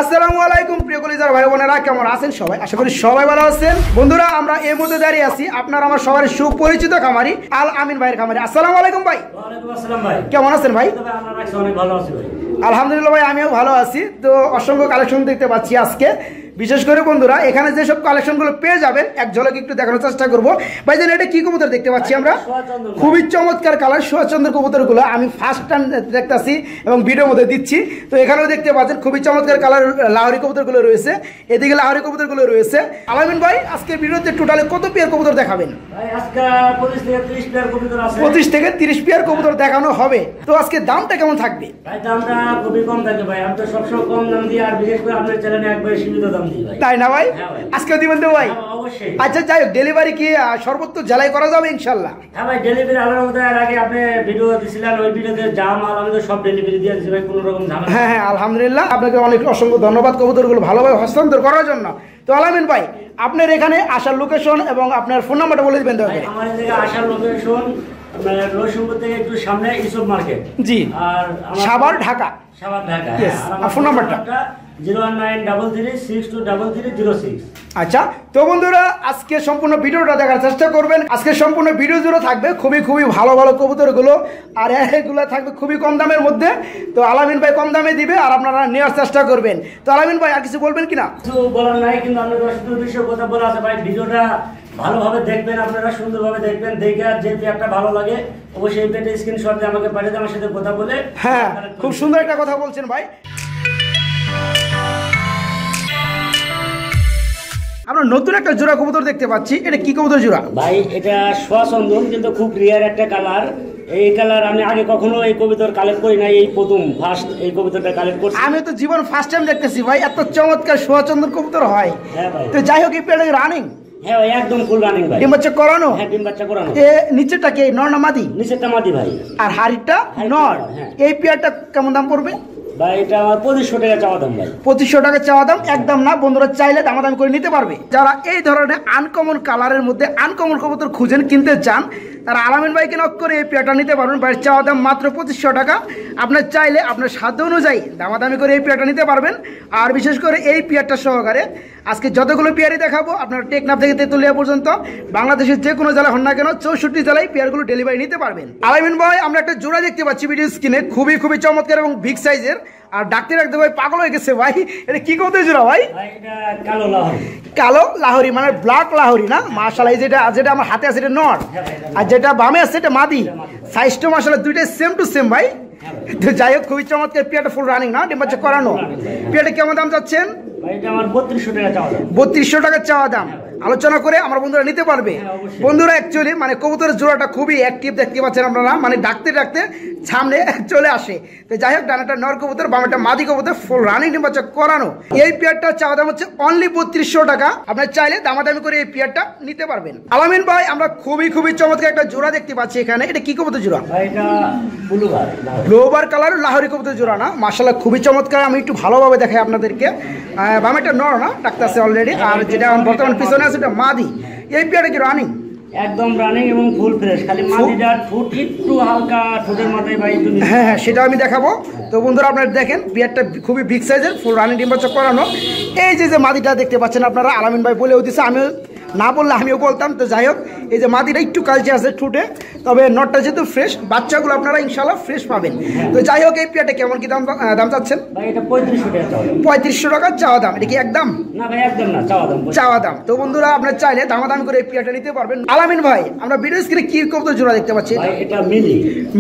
আসসালামু আলাইকুম প্রিয় কলিজার ভাই বোনেরা, কেমন আছেন সবাই? আশা করি সবাই ভালো আছেন। বন্ধুরা, আমরা এই মুহূর্তে দাঁড়িয়ে আছি আপনার আমার সবার সুপরিচিত খামারি আল আমিন ভাইয়ের খামারি। আসসালামু আলাইকুম ভাই। ওয়ালাইকুম আসসালাম ভাই। কেমন আছেন ভাই? অনেক ভালো আছি ভাই। আলহামদুলিল্লাহ ভাই, আমিও ভালো আছি। তো অসংখ্য কালেকশন দেখতে পাচ্ছি আজকে। বিশেষ করে বন্ধুরা, এখানে যেসব কালেকশনগুলো পেয়ে যাবেন এক ঝলক একটু দেখানোর চেষ্টা করবো। ভাই জানেন এটা কি কবুতর দেখতে পাচ্ছি আমরা? খুবই চমৎকার কালার সোয়াচন্দ্র কবুতরগুলো আমি ফার্স্ট টাইম দেখতেছি এবং ভিডিওর মধ্যে দিচ্ছি। তো এখানেও দেখতে পাচ্ছেন খুবই চমৎকার কালার লাহোরি কবুতরগুলো রয়েছে, এদিকে লাহোরি কবুতরগুলো রয়েছে। আলামিন ভাই, আজকে ভিডিওতে টোটালে কত পেয়ার কবুতর দেখাবেন? ভাই আজকে 25 থেকে 30 পেয়ার কবুতর আছে। 25 থেকে 30 পেয়ার কবুতর দেখানো হবে। তো আজকে দামটা কেমন থাকবে? ভাই দামটা খুবই কম থাকে ভাই। আমি তো সবসময় কম দাম দিই, আর বিশেষ করে আপনার চ্যানেলে একবারে সীমিত দাম দিই ভাই। তাই না ভাই? আজকেও দিবেন তো ভাই? অবশ্যই। আচ্ছা যাই হোক, ডেলিভারি কি সর্বোচ্চ জেলায় করা যাবে ইনশাল্লাহ? হ্যাঁ ভাই, ডেলিভারি আলার আগে আপনি ভিডিও দিছিলেন, ওই ভিডিওতে যা মাল আমি তো সব ডেলিভারি দিয়ে দিছি ভাই, কোনো রকম ঝামেলা। হ্যাঁ হ্যাঁ, আলহামদুলিল্লাহ, আপনাকে অনেক অসংখ্য ধন্যবাদ কবুতরগুলো ভালোভাবে হস্তান্তর করার জন্য। তো আলামিন ভাই, আপনার এখানে আসার লোকেশন এবং আপনার ফোন নাম্বারটা বলে দিবেন। আমার এদিকে আসার লোকেশন রসুলপুর থেকে একটু সামনে ইসব মার্কেট। জি, আর সাভার ঢাকা। সাভার ঢাকা। আর ফোন নাম্বারটা 01933620306। আচ্ছা, তো বন্ধুরা আজকে সম্পূর্ণ ভিডিওটা দেখার চেষ্টা করবেন। আজকে সম্পূর্ণ ভিডিও জুড়ে থাকবে খুবই ভালো ভালো কবুতরগুলো, আর এগুলো থাকবে খুবই কম দামের মধ্যে। তো আলামিন ভাই কম দামে দিবে আর আপনারা নেওয়ার চেষ্টা করবেন। তো আলামিন ভাই আর কিছু বলবেন কিনা? কিছু বলার নাই, কিন্তু আমরা দর্শকদের বিষয়ে কথা বলা আছে ভাই। ভিডিওটা ভালোভাবে দেখবেন, আপনারা সুন্দরভাবে দেখবেন। দেখে যে পেয়ারটা ভালো লাগে অবশ্যই এই পেয়ারটা স্ক্রিনশট দিয়ে আমাকে পাঠিয়ে দেন, আমার সাথে কথা বলে। হ্যাঁ, খুব সুন্দর একটা কথা বলছেন ভাই। আমরা নতুন একটা জোড়া কবুতর দেখতে পাচ্ছি, এটা কি কবুতর জোড়া ভাই? এটা সোয়াচন্দন, কিন্তু খুব রিয়ার একটা কালার। এই কালার আমি আগে কখনো এই কবুতর কালেক্ট করি নাই, এই প্রথম ফার্স্ট এই কবুতরটা কালেক্ট করছি। আমি তো জীবন ফার্স্ট টাইম দেখতেছি ভাই, এত চমৎকার সোয়াচন্দ্র কবুতর হয়। হ্যাঁ ভাই। তো যাই হোক, এই পেয়ারটা রানিং? হ্যাঁ ভাই, একদম ফুল রানিং ভাই। ডিম বাচ্চা করানো? হ্যাঁ, ডিম বাচ্চা করানো। নিচেরটা কি নর না মাদি? নিচেরটা মাদি ভাই, আর হাড়িটা নর। হ্যাঁ। এই পেয়ারটা কেমন দাম পড়বে ভাই? এটা আমার 2500 টাকা চাওয়া দাম ভাই। 2500 টাকা চাওয়া দাম, একদম না। বন্ধুরা চাইলে দামাদামি করে নিতে পারবে। যারা এই ধরনের আনকমন কালারের মধ্যে আনকমন কবুতর খুঁজেন, কিনতে চান, তারা আলামিন ভাইকে নক করে এই পেয়ারটা নিতে পারবেন। ভাইয়ের চাওয়া দাম মাত্র 2500 টাকা। আপনার চাইলে আপনার সাধ্য অনুযায়ী দামাদামি করে এই পেয়ারটা নিতে পারবেন। আর বিশেষ করে এই পেয়ারটা সহকারে আজকে যতগুলো পেয়ারই দেখাবো, আপনার টেকনাফ থেকে তেতুলিয়া পর্যন্ত বাংলাদেশের যে কোনো জেলা হন না কেন 64 জেলায় পেয়ারগুলো ডেলিভারি নিতে পারবেন। আলামিন ভাই, আমরা একটা জোড়া দেখতে পাচ্ছি ভিডিও স্ক্রিনে, খুবই চমৎকার এবং বিগ সাইজের। আর ডাক্তার একদম ভাই পাগল হয়ে গেছে ভাই, এটা কি কবুতর জোড়া ভাই? এটা কালো লাহোরি। কালো লাহোরি মানে ব্ল্যাক লাহোরি না? মাশাআল্লাহ, যেটা আমার হাতে আছে এটা নর, আর যেটা বামে আছে এটা মাদি। সাইজটা মাশাআল্লাহ দুইটাই সেম টু সেম ভাই। তো যাই হোক, খুবই চমৎকার। পেয়ারটা ফুল রানিং না? ডিম বাচ্চা করানো। পেয়ারটা কেমন দাম চাচ্ছেন? ভাই এটা আমার 3200 টাকা চাওয়া দাম। 3200 টাকা চাওয়া দাম। আলোচনা করে আমার বন্ধুরা নিতে পারবে। বন্ধুরা অ্যাকচুয়ালি মানে কবুতরের জোড়াটা খুবই অ্যাক্টিভ দেখতে পাচ্ছেন আপনারা, মানে ডাকতে সামনে চলে আসে। তো যাই হোক, ডানাটা নর কবুতর, বামেটা মাদি কবুতর, ফুল রানিং ডিম বাচ্চা করানো। এই পেয়ারটা চাওয়া দাম হচ্ছে অনলি 3200 টাকা। আপনার চাইলে দামাদামি করে এই পেয়ারটা নিতে পারবেন। আলামিন ভাই, আমরা খুবই চমৎকার একটা জোড়া দেখতে পাচ্ছি এখানে, এটা কি কবুতর জোড়া? ভাই এটা ব্লুবার। ব্লুবার কালার লাহোরি কবুতর জোড়া না? মাশাআল্লাহ খুবই চমৎকার। আমি একটু ভালোভাবে দেখাই আপনাদেরকে। বামেটা নর না, ডাক্তার আছে অলরেডি, আর যেটা বর্তমান পিছনে আছে এটা মাদি। এই পেয়ারটা কি রানিং? একদম রানিং এবং ফুল ফ্রেশ, খালি মাদিটার ঠোঁট একটু হালকা ঠোঁটের মাথায় ভাই একটু। হ্যাঁ, সেটা আমি দেখাবো। তো বন্ধুরা আপনারা দেখেন, পেয়ারটা খুবই বিগ সাইজের, ফুল রানিং ডিম বাচ্চা করানো। এই যে মাদিটা দেখতে পাচ্ছেন আপনারা, আলামিন ভাই বলেও দিচ্ছে, আমিও না বললে আমিও বলতাম। তো যাই হোক, এই যে মাদিটা একটু কালচে আছে ঠুটে, তবে নটটা যেহেতু ফ্রেশ, বাচ্চাগুলো আপনারা ইনশাল্লাহ ফ্রেশ পাবেন। তো যাই হোক, এই পেয়ারটা কেমন কি দাম চাচ্ছেন? ভাই এটা 3500 টাকা চাওয়া দাম। 3500 টাকা চাওয়া দাম। এটা কি একদম? না ভাই, একদম না, চাওয়া দাম। তো বন্ধুরা আপনারা চাইলে দামাদামি করে এই পেয়ারটা নিতে পারবেন। আলামিন ভাই, আমরা ভিডিও স্ক্রিনে কি কবুতর জোড়া দেখতে পাচ্ছি? ভাই এটা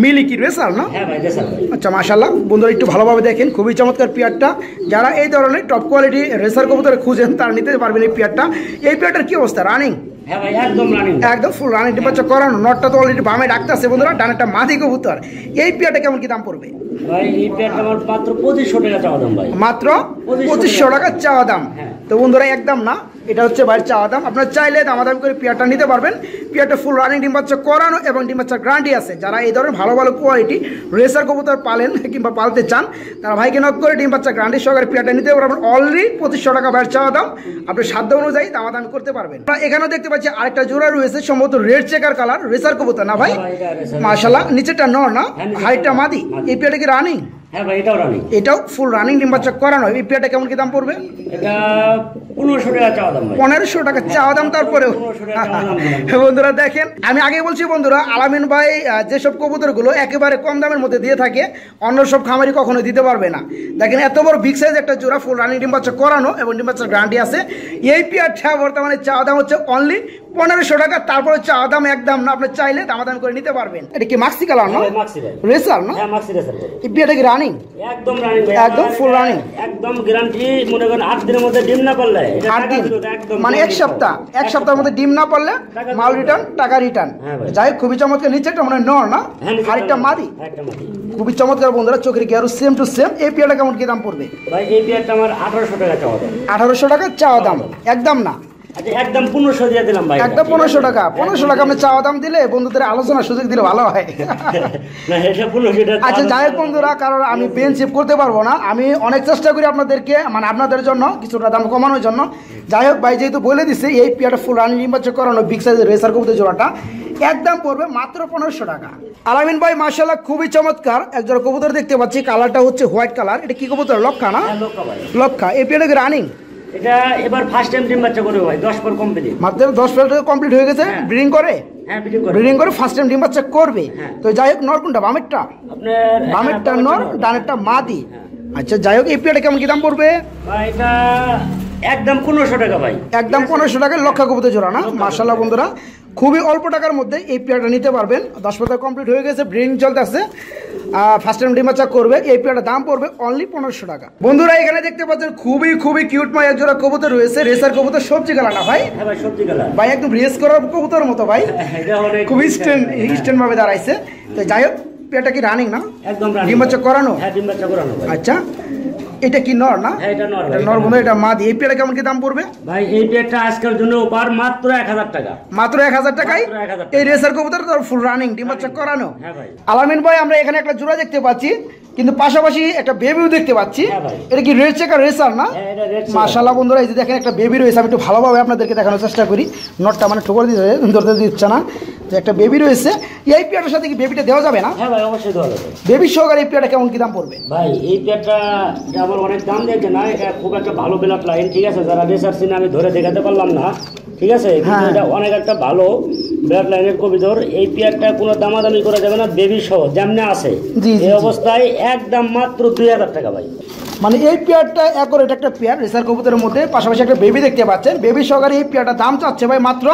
মিলি কি রেসার না? হ্যাঁ ভাই, রেসার। আচ্ছা, মাশাআল্লাহ বন্ধুরা একটু ভালোভাবে দেখেন, খুবই চমৎকার পেয়ারটা। যারা এই ধরনের টপ কোয়ালিটি রেসার কবুতর খুঁজেন, তারা নিতে পারবেন এই পেয়ারটা। এই পেয়ারটার কি অবস্থা? রানিং? হ্যাঁ ভাই, একদম রানিং, একদম ফুল রানিং ডিম বাচ্চা করানো। নটটা তো অলরেডি বামে ডাকতে আছে বন্ধুরা, ডানেরটা মাদি কবুতর। এই পেয়ারটা কেমন কি দাম পড়বে? ভাই এই পেয়ারটা আমার মাত্র 2500 টাকা চাওয়া দাম ভাই। মাত্র 2500 টাকা চাওয়া দাম। তো বন্ধুরা একদম না, এটা হচ্ছে ভাইয়ের চাওয়া দাম। আপনারা চাইলে দামাদামি করে পেয়ারটা নিতে পারবেন। পেয়ারটা ফুল রানিং ডিম বাচ্চা করানো এবং ডিম বাচ্চার গ্যারান্টি আছে। যারা এই ধরনের ভালো কোয়ালিটি রেসার কবুতর পালেন কিংবা পালতে চান, তারা ভাইকে নক করে ডিম বাচ্চা গ্যারান্টি সহকারে পেয়ারটা নিতে পারবেন। অলরেডি 2500 টাকা ভাইয়ের চাওয়া দাম। আপনি সাধ্য অনুযায়ী দামাদামি করতে পারবেন। এখানেও দেখতে পাচ্ছি আরেকটা জোড়া রয়েছে, সম্ভবত রেড চেকার কালার, রেসার কবুতর না ভাই? মাশাআল্লাহ, নিচেটা নর না, হাইটটা মাদি। এই পেয়ারটা কি রানিং? হ্যাঁ ভাই এটাও রানিং। এটাও ফুল রানিং ডিম বাচ্চা করানো। এই পেয়ারটা কেমন কি দাম পড়বে? এটা 1500 টাকা চাওয়া দাম ভাই। 1500 টাকা চাওয়া দাম। তারপরেও 1500 টাকা চাওয়া দাম। বন্ধুরা দেখেন, আমি আগে বলছি বন্ধুরা, আলামিন ভাই যেসব কবুতরগুলো একেবারে কম দামের মধ্যে দিয়ে থাকে অন্য সব খামারি কখনো দিতে পারবে না। দেখেন এত বড় বিগ সাইজ একটা জোড়া ফুল রানিং ডিম বাচ্চা করানো এবং ডিম বাচ্চার গ্যারান্টি আছে। এই পেয়ারটা বর্তমানে চাওয়া দাম হচ্ছে অনলি 1500 টাকা। তারপরে চাওয়া দাম একদম না, আপনি চাইলে দামাদামি করে নিতে পারবেন। এটা কি মাক্সি কালার না? মাক্সি ভাই। রেসার না? হ্যাঁ মাক্সি রেসার। এই পেয়ারটা কি রানিং? একদম রানিং ভাই। একদম ফুল রানিং। একদম গ্যারান্টি। মনে করেন 8 দিনের মধ্যে ডিম না পারলে এটা 8 টাকা দিন দিলো একদম, মানে এক সপ্তাহ, এক সপ্তাহের মধ্যে ডিম না পারলে মাল রিটার্ন, টাকা রিটার্ন। হ্যাঁ ভাই। যাই হোক, খুবই চমৎকার। নিচে একটা মানে নর না, আরেকটা মাদি। একটা মাদি। খুবই চমৎকার বন্ধুরা, চোখের গিয়ারও সেম টু সেম। এই পেয়ারটা কেমন কি দাম পড়বে? ভাই এই পেয়ারটা আমার 1800 টাকা চাওয়া দাম। 1800 টাকা চাওয়া দাম, একদম না, আচ্ছা একদম 1500 দিয়ে দিলাম ভাই। একদম 1500 টাকা। 1500 টাকা আপনি চাওয়া দাম দিলে বন্ধুদের আলোচনার সুযোগ দিলে ভালো হয়। না এটা 1500 টাকা। আচ্ছা যাই হোক বন্ধুরা, কারণ আমি পেন সেভ করতে পারবো না, আমি অনেক চেষ্টা করি আপনাদেরকে মানে আপনাদের জন্য কিছুটা দাম কমানোর জন্য। যাই হোক ভাই যেহেতু বলে দিচ্ছে এই পেয়ারটা ফুল রানিং ডিম বাচ্চা করানো বিগ সাইজের রেসার কবুতর জোড়াটা একদম পড়বে মাত্র 1500 টাকা। আলামিন ভাই মাশাআল্লাহ খুবই চমৎকার একজোড়া কবুতর দেখতে পাচ্ছি। কালারটা হচ্ছে হোয়াইট কালার। এটা কি কবুতর? লক্ষা না? হ্যাঁ লক্ষা ভাই। লক্ষা। এই পেয়ারটা কি রানিং? এটা এবার ফার্স্ট টাইম ডিম বাচ্চা করবে ভাই। 10 পর কমপ্লিট। মাত্র 10 পেয়ার কমপ্লিট হয়ে গেছে। হ্যাঁ। ব্রিডিং করে? হ্যাঁ ব্রিডিং করে। ব্রিডিং করে ফার্স্ট টাইম ডিম বাচ্চা করবে। হ্যাঁ। তো যাই হোক, নর কোনটা? বামেরটা? আপনার বামেরটা নর, ডানেরটা মাদি। হ্যাঁ। আচ্ছা যাই হোক, এই পেয়ারটা কেমন কি দাম পড়বে? ভাই এটা একদম 1500 টাকা ভাই। একদম 1500 টাকায় লক্ষা কবুতর জোড়া না? মাশাআল্লাহ বন্ধুরা, খুবই অল্প টাকার মধ্যে এই পেয়ারটা নিতে পারবেন। 10 পাতা কমপ্লিট হয়ে গেছে, ব্রিডিং চলতেছে, ফার্স্ট টাইম ডিম বাচ্চা করবে। এই পেয়ারটার দাম পড়বে অনলি 1500 টাকা। বন্ধুরা এখানে দেখতে পাচ্ছেন খুবই খুবই কিউট মাই এক জোড়া কবুতর রয়েছে। রেসার কবুতর, সবজি কালার না ভাই? হ্যাঁ ভাই সবজি কালার ভাই একদম রেস করার কবুতর মতো ভাই, এটা অনেক খুবই স্ট্যান্ড ভাবে দাঁড়াইছে। তো যাই হোক, পেয়ারটা কি রানিং না? একদম রানিং। ডিম বাচ্চা করানো? হ্যাঁ ডিম বাচ্চা করানো ভাই। আচ্ছা এটা কি নর না? হ্যাঁ এটা নর ভাই। এটা নর বন্ধু, এটা মাদি। এই পেয়ারটা কেমন কি দাম পড়বে? ভাই এই পেয়ারটা আজকের জন্য ওপার মাত্র 1000 টাকা। মাত্র 1000 টাকায় মাত্র 1000 টাকা। এই রেসার কবুতর তো ফুল রানিং ডিম বাচ্চা করানো। হ্যাঁ ভাই। আলামিন ভাই আমরা এখানে একটা জোড়া দেখতে পাচ্ছি, কিন্তু পাশাপাশি একটা বেবিও দেখতে পাচ্ছি। হ্যাঁ ভাই। এটা কি রেড চেকার রেসার না? হ্যাঁ এটা রেড চেকার। মাশাআল্লাহ বন্ধুরা, এই যে দেখেন একটা বেবি রয়েছে। আমি একটু ভালোভাবে আপনাদেরকে দেখানোর চেষ্টা করি। নটটা মানে ঠোকর দিতে ধরতে দিচ্ছে না, যে একটা বেবি রয়েছে। এই পেয়ারটার সাথে কি বেবিটা দেওয়া যাবে না? হ্যাঁ ভাই অবশ্যই দেওয়া যাবে। বেবি সহকারে এই পেয়ারটা কেমন কি দাম পড়বে? ভাই এই পেয়ারটা আমার অনেক দাম দেখে না, এটা খুব একটা ভালো ব্লাড লাইন, ঠিক আছে? যারা রেসার সিনে আমি ধরে দেখাতে পারলাম না, ঠিক আছে? কিন্তু হ্যাঁ। এটা অনেক একটা ভালো ব্লাড লাইনের কবিতর। এই পেয়ারটা কোনো দামাদামি করা যাবে না, বেবি সহ যেমনি আছে জি, জি, এই জি। অবস্থায় একদম মাত্র 2000 টাকা ভাই। মানে এই পেয়ারটা অ্যাকোরেট একটা পেয়ার রেসার কবুতরের মধ্যে, পাশাপাশি একটা বেবি দেখতে পাচ্ছেন। বেবি সহকারে এই পেয়ারটার দাম চাচ্ছে ভাই মাত্র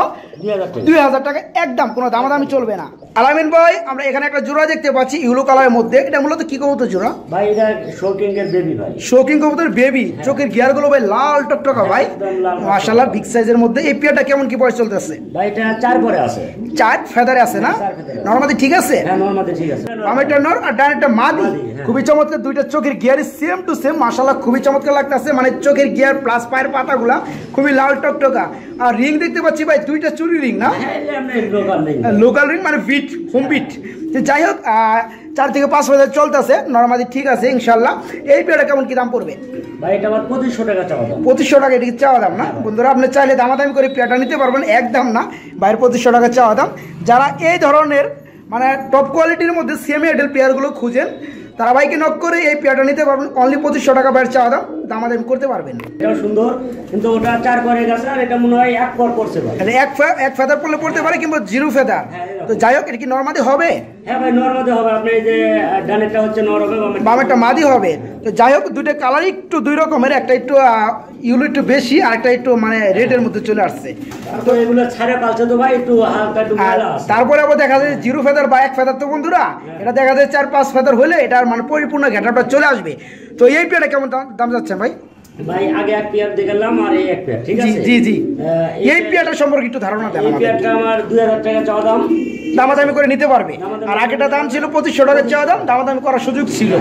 2000 টাকা। 2000 টাকা, একদম কোনো দামাদামি চলবে না। আলামিন ভাই আমরা এখানে একটা জোড়া দেখতে পাচ্ছি ইউলো কালারের মধ্যে। এটা মূলত কি কবুতর জোড়া? ভাই এটা শোকিং এর বেবি ভাই। শৌকিং কবুতর বেবি, চোখের গিয়ার গুলো ভাই লাল টকটকা ভাই, একদম লাল টকটকা। মাশাআল্লাহ বিগ সাইজের মধ্যে। এই পেয়ারটা কেমন কি বয়স চলতেছে? ভাই এটা 4 পরে আছে। 4 ফেদারে আছে না? 4 ফেদারে আছে। নরমালি ঠিক আছে? হ্যাঁ নরমালি ঠিক আছে। বামেরটা নর আর ডানেরটা মাদি। মাদি, হ্যাঁ। খুবই চমৎকার, দুইটা চোখের গিয়ারই সেম টু সেম, মাশাআল্লাহ খুবই চমৎকার লাগতেছে। মানে চোখের গিয়ার প্লাস পায়ের পাতাগুলা খুবই লাল টকটকা। আর রিং দেখতে পাচ্ছি ভাই, দুইটা চুরি রিং না? হ্যাঁ এটা আমরা লোকাল নেই। লোকাল রিং মানে বিট, হোম বিট। যাই হোক 4 থেকে 5 হাজার চলতেছে, নরমালি ঠিক আছে ইনশাল্লাহ। এই পেয়ারটা কেমন কি দাম পড়বে? ভাই এটা আমার 2500 টাকা চাওয়া দাম। 2500 টাকা এটা কি চাওয়া দাম না? বন্ধুরা আপনি চাইলে দামাদামি করে পেয়ারটা নিতে পারবেন, একদম না। বাইরের 2500 টাকা চাওয়া দাম। যারা এই ধরনের মানে টপ কোয়ালিটির মধ্যে সেমি এডেল পেয়ারগুলো খুঁজেন, তারা বাইকে নক করে এই পেয়ারটা নিতে পারবেন। অনলি 2500 টাকা বাইরে চাওয়া দাম, দামাদামি করতে পারবেন। এটাও সুন্দর, কিন্তু ওটা 4 পরে গেছে আর এটা মনে হয় 1 পর পড়ছে ভাই। মানে এক ফেদার পড়লে পড়তে পারে, কিংবা 0 ফেদার। হ্যাঁ, এরকম। তো যাই হোক, এটা কি নর্মালি হবে? হ্যাঁ ভাই নরমালি হবে। আপনি এই যে ডানেরটা হচ্ছে নর হবে, বামেরটা মাদি হবে। তো যাই হোক, দুইটা কালার একটু দুই রকমের, একটা একটু ইউলো একটু বেশি, আর একটা একটু মানে রেডের মধ্যে চলে আসছে। তো এগুলো ছাড়ে পালছে তো ভাই একটু হালকা একটু আর ময়লা আছে। তারপরে আবার দেখা যায় 0 ফেদার বা 1 ফেদার। তো বন্ধুরা এটা দেখা যায় 4-5 ফেদার হলে এটার মানে পরিপূর্ণ ঘেটাটা চলে আসবে। তো এই পেয়ারটা কেমন দাম যাচ্ছেন ভাই? ভাই আগে এক পেয়ার দেখালাম আর এই এক পেয়ার, ঠিক জি আছে? জি জি। এই পেয়ার- পেয়ারটা সম্পর্কে একটু ধারণা দেন এই আমাদের। পেয়ারটা আমার 2000 টাকা চাওয়া দাম। দামাদামি করে নিতে পারবে। দামাদামি আর আগেটা দাম ছিল 2500 টাকার চাওয়া দাম, দামাদামি করার সুযোগ ছিল।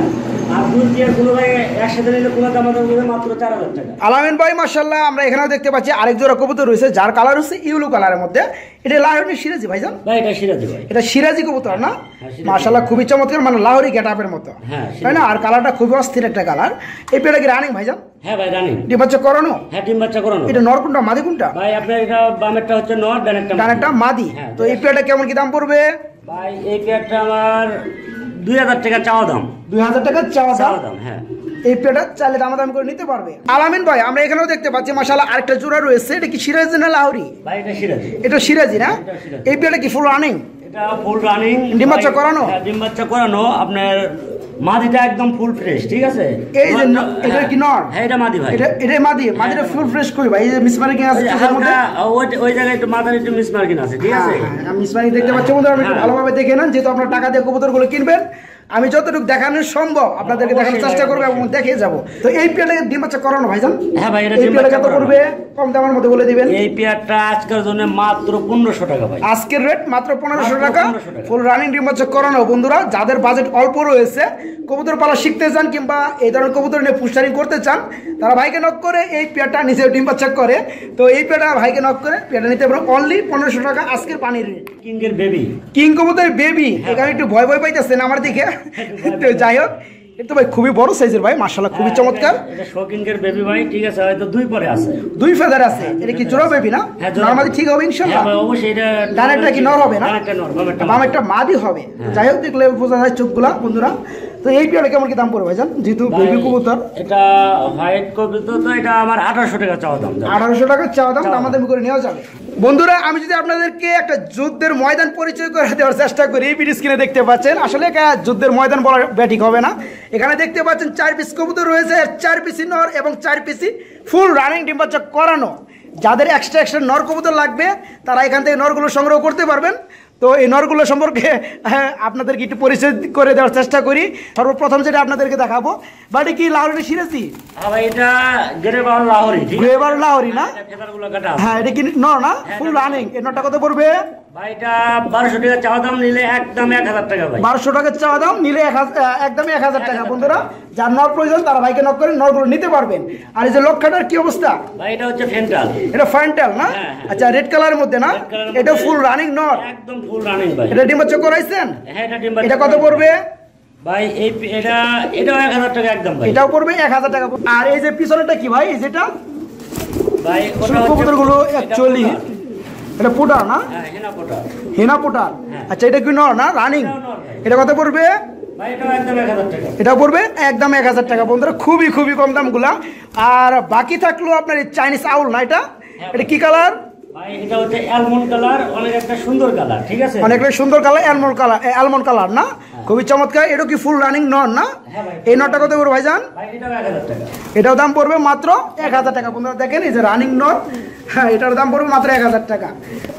আর 2 পেয়ার কোনো ভাই একসাথে নিলে কোনো দামাদামি করে মাত্র 4000 টাকা। আলামিন ভাই মাশাআল্লাহ আমরা এখানেও দেখতে পাচ্ছি আরেক জোড়া কবুতর রয়েছে, যার কালার হচ্ছে ইউলো কালারের মধ্যে। এটা লাহোরি সিরাজি ভাইজান? ভাই এটা সিরাজি ভাই। এটা সিরাজি কবুতর না? সিরাজি। মাশাআল্লাহ খুবই চমৎকার, মানে লাহোরি গেটআপের মতো, হ্যাঁ, তাই না? আর কালারটা খুবই অস্থির একটা কালার। এই পেয়ারটা কি রানিং ভাইজান? হ্যাঁ ভাই রানিং। ডিম বাচ্চা করানো? হ্যাঁ ডিম বাচ্চা করানো। এটা নর কোনটা মাদি কোনটা? ভাই আপনার এটা বামেরটা হচ্ছে নর, ডানেরটা ডানেরটা মাদি। হ্যাঁ। তো এই পেয়ারটা কেমন কি দাম পড়বে? ভাই এই পেয়ারটা আমার 2000 টাকা চাওয়া দাম। 2000 টাকা চাওয়া দাম, হ্যাঁ। এই পেয়ারটা চাইলে দামাদামি করে নিতে পারবে। আলামিন ভাই আমরা এখানেও দেখতে পাচ্ছি মাশাআল্লাহ আরেকটা জোড়া রয়েছে, এটা কি সিরাজি না লাহোরি? ভাই এটা সিরাজি। এটা সিরাজি না? এই পেয়ারটা কি ফুল রানিং? এটা ফুল রানিং, ডিম বাচ্চা করানো? হ্যাঁ, ডিম বাচ্চা করানো। আপনার মাদিটা একদম ফুল ফ্রেশ, ঠিক আছে? এই যে এটা কি নর? হ্যাঁ এটা মাদি ভাই। এটা মাদি, মাদিটা ফুল ফ্রেশ কই ভাই? এই যে মিসমার্কিং আছে চোখের মধ্যে, ওই জায়গায় একটু মাথার একটু মিসমার্কিং আছে, ঠিক আছে? হ্যাঁ মিসমার্কিং দেখতে পাচ্ছি বন্ধুরা, আপনি একটু ভালোভাবে দেখে নেন, যেহেতু আপনারা টাকা দিয়ে কবুতরগুলো কিনবেন। আমি যতটুকু দেখানো সম্ভব আপনাদেরকে দেখানোর চেষ্টা করবো এবং দেখে যাব। তো এই পেয়ারটাকে ডিম বাচ্চা করানো ভাইজান? হ্যাঁ ভাই, এটা এই পেয়ারটা কত পড়বে কম দামের মধ্যে বলে দিবেন? এই পেয়ারটা আজকের জন্য মাত্র 1500 টাকা ভাই। আজকের রেট মাত্র 1500 টাকা, ফুল রানিং ডিম বাচ্চা করানো। বন্ধুরা যাদের বাজেট অল্প রয়েছে, কবুতর পালা শিখতে চান কিংবা এই ধরনের কবুতর নিয়ে পুস্টারিং করতে চান, তারা ভাইকে নক করে এই পেয়ারটা নিজে ডিম বাচ্চা করে। তো এই পেয়ারটা ভাইকে নক করে পেয়ারটা নিতে পারেন অনলি 1500 টাকা আজকের পানির রেট। কিং এর বেবি, কিং কবুতরের বেবি, এখানে একটু ভয় ভয় পাইতেছেন আমার দিকে। তো যাই হোক, এটা ভাই খুবই বড় সাইজের ভাই, মাশাআল্লাহ খুবই চমৎকার। এটা শোকিং এর বেবি ভাই, ঠিক আছে? হয়তো দুই পরে আছে, দুই ফেদার আছে। এটা কি জোড়া বেবি না? নরমালি ঠিক হবে ইনশাআল্লাহ। হ্যাঁ ভাই অবশ্যই। এটা ডানেরটা কি নর হবে না? ডানেরটা নর, বামেরটা মাদি হবে। যাই হোক, দেখলে বোঝা যায় চোখগুলা বন্ধুরা। তো এই পেয়ারটা কেমন কি দাম পড়বে ভাইজান, যেহেতু বেবি কবুতর? এটা হোয়াইট কবুতর, তো এটা আমার 1800 টাকা চাওয়া দাম। 1800 টাকা চাওয়া দাম, দামাদামি করে নেওয়া যাবে। বন্ধুরা আমি যদি আপনাদেরকে একটা যুদ্ধের ময়দান পরিচয় করে দেওয়ার চেষ্টা করি, এই ভিডিও স্ক্রিনে দেখতে পাচ্ছেন, আসলে যুদ্ধের ময়দান বলা ব্যাটিক হবে না। এখানে দেখতে পাচ্ছেন 4 পিস কবুতর রয়েছে, 4 পিসি নর এবং 4 পিসি ফুল রানিং ডিম বাচ্চা করানো। যাদের এক্সট্রা নর কবুতর লাগবে তারা এখান থেকে নরগুলো সংগ্রহ করতে পারবেন। তো এই নরগুলো সম্পর্কে আপনাদেরকে একটু পরিচয় করে দেওয়ার চেষ্টা করি। সর্বপ্রথম যেটা আপনাদেরকে দেখাবো, বাড়ি কি লাহোরি সিরাজি? এটা গ্রেবার লাহোরি, গ্রেবার লাহোরি না? ফেদারগুলো কাটা। হ্যাঁ, এটা কি নর না? Full running. এর নরটা কত পড়বে ভাই? এটা 1200 টাকা চাওয়া দাম, নিলে একদম 1000 টাকা ভাই। 1200 টাকা চাওয়া দাম, নিলে একদমই 1000 টাকা। বন্ধুরা যার নর প্রয়োজন তারা ভাইকে নক করে নরগুলো নিতে পারবেন। আর এই যে লক্ষাটার কি অবস্থা ভাই? এটা হচ্ছে ফেন্টাল। এটা ফ্যান্টাল না? হ্যাঁ। আচ্ছা, রেড কালারের মধ্যে না? এটা ফুল রানিং নর, একদম ফুল রানিং ভাই। এটা ডিম বাচ্চা করাইছেন? হ্যাঁ এটা ডিম বাচ্চা। এটা কত পড়বে ভাই? এটাও 1000 টাকা একদম ভাই। এটাও পড়বে 1000 টাকা। আর এই যে পিছনেরটা কি ভাই? এই যেটা ভাই ওটা কবুতরগুলো অ্যাকচুয়ালি এটা পোটার না? হ্যাঁ হেনা পোটার। হেনা পোটার। আচ্ছা, এটা কি নর না রানিং? এটা কত পড়বে ভাই? এটাও একদম 1000 টাকা। এটা পড়বে একদম 1000 টাকা। বন্ধুরা খুবই খুবই কম দামগুলা। আর বাকি থাকলো আপনার এই চাইনিজ আউল না? এটা কি কালার ভাই? এটা হচ্ছে অ্যালমন্ড কালার, অনেক একটা সুন্দর কালার, ঠিক আছে? অনেকটা সুন্দর কালার, অ্যালমন্ড কালার না? খুবই চমৎকার। এটা কি ফুল রানিং নর না? এই নরটা কত পড়বে ভাইজান? ভাই এটাও 1000 টাকা। এটাও দাম পড়বে মাত্র 1000 টাকা। বন্ধুরা দেখেন, এই যে রানিং নর, হ্যাঁ এটার দাম পড়বে মাত্র 1000 টাকা।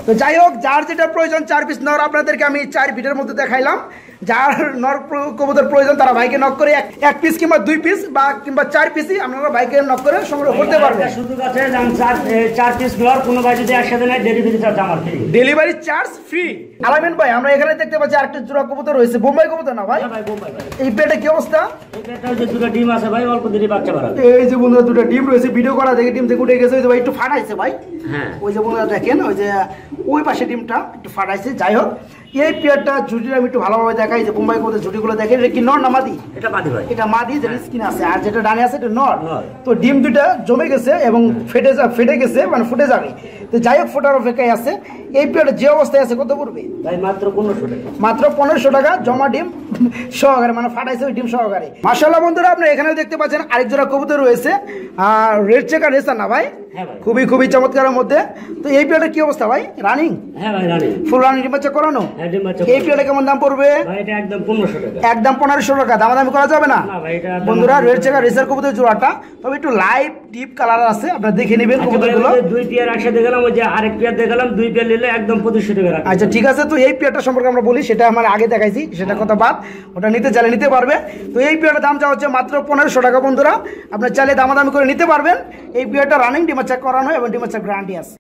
তো যাই হোক, যার যেটা প্রয়োজন 4 পিস নর আপনাদেরকে আমি 4 ফিটের মধ্যে দেখাইলাম। যার নর কবুতর প্রয়োজন তারা ভাইকে নক করে 1 পিস কিংবা 2 পিস বা কিংবা 4 পিসই আপনারা ভাইকে নক করে সংগ্রহ করতে পারবেন। শুধু আছে 4 পিস নর, কোনো ভাই যদি একসাথে নেয় ডেলিভারি চার্জ আমার ফ্রি। Delivery charge free. আলামিন ভাই আমরা এখানে দেখতে পাচ্ছি আরেকটা জোড়া কবুতর রয়েছে, বোম্বাই কবুতর না ভাই? হ্যাঁ ভাই বোম্বাই ভাই। এই পেটে কি অবস্থা? এই পেটে যে দুটো ডিম আছে ভাই, অল্প দেরি বাচ্চা বাড়াবে। এই যে বন্ধুরা দুটো ডিম রয়েছে, ভিডিও করা দেখে ডিম থেকে উঠে গেছে। ওই যে ভাই একটু ফাটাইছে ভাই। হ্যাঁ ওই যে বন্ধুরা দেখেন, ওই যে ওই পাশে ডিমটা একটু ফাটাইছে। যাই হোক, এই পেয়ারটা ঝুটিটা আমি একটু ভালোভাবে দেখাই। যে বোম্বাই কবুতর ঝুটিগুলো দেখেন, এটা কি নর না মাদি? এটা মাদি ভাই। এটা মাদি, যেটা স্কিন আছে। আর যেটা ডানে আছে এটা নর। নর। তো ডিম দুটা জমে গেছে এবং ফেটে গেছে, মানে ফুটে যাবে। তো যাই হোক, ফোটার অপেক্ষায় আছে। এই পেয়ারটা যে অবস্থায় আছে কত পড়বে ভাই? মাত্র 1500 টাকা। মাত্র 1500 টাকা জমা ডিম সহকারে, মানে ফাটাইছে ওই ডিম সহকারে। মাশাআল্লাহ বন্ধুরা আপনারা এখানেও দেখতে পাচ্ছেন আরেক জোড়া কবুতর রয়েছে, আর রেড চেকার রেসার না ভাই? হ্যাঁ ভাই। খুবই খুবই চমৎকারের মধ্যে। তো এই পেয়ারটা কি অবস্থা ভাই? রানিং? হ্যাঁ ভাই রানিং। ফুল রানিং ডিম বাচ্চা করানো? হ্যাঁ ডিম বাচ্চা। এই পেয়ারটা কেমন দাম পড়বে ভাই? এটা একদম 1500 টাকা। একদম 1500 টাকা। দামাদামি করা যাবে না? না ভাই, এটা বন্ধুরা রেড চেকার রেসার কবুতর জোড়াটা তবে একটু লাইট ডিপ কালার আছে, আপনারা দেখে নেবেন কবুতরগুলো। দুই পেয়ার একসাথে গেলাম, ওই যে আরেক পেয়ার দেখালাম, 2 পেয়ার নিলে একদম 2500 টাকা রাখা। আচ্ছা ঠিক আছে। তো এই পেয়ারটা সম্পর্কে আমরা বলি, সেটা আমার আগে দেখাইছি, সেটা কথা বাদ। ওটা নিতে চাইলে নিতে পারবে। তো এই পেয়ারটার দাম চাওয়া হচ্ছে মাত্র 1500 টাকা। বন্ধুরা আপনার চাইলে দামাদামি করে নিতে পারবেন। এই পেয়ারটা রানিং ডিম বাচ্চা করানো এবং ডিম বাচ্চা গ্যারান্টি আছে।